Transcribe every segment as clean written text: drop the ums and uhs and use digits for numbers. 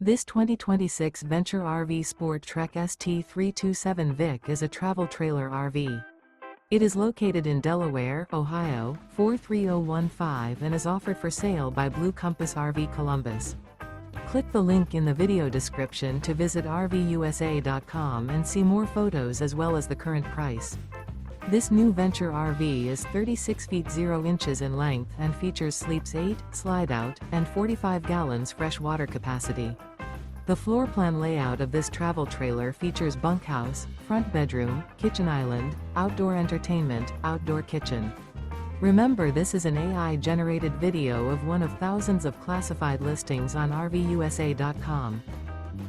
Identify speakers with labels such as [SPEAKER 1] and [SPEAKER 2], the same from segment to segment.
[SPEAKER 1] This 2026 Venture RV SportTrek ST327VIK is a travel trailer RV. It is located in Delaware, Ohio, 43015 and is offered for sale by Blue Compass RV Columbus. Click the link in the video description to visit RVUSA.com and see more photos as well as the current price. This new Venture RV is 36 feet 0 inches in length and features sleeps 8, Slideout, and 45 gallons fresh water capacity. The floor plan layout of this travel trailer features bunkhouse, front bedroom, kitchen island, outdoor entertainment, outdoor kitchen. Remember, this is an AI-generated video of one of thousands of classified listings on RVUSA.com.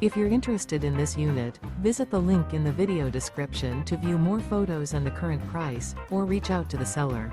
[SPEAKER 1] If you're interested in this unit, visit the link in the video description to view more photos and the current price, or reach out to the seller.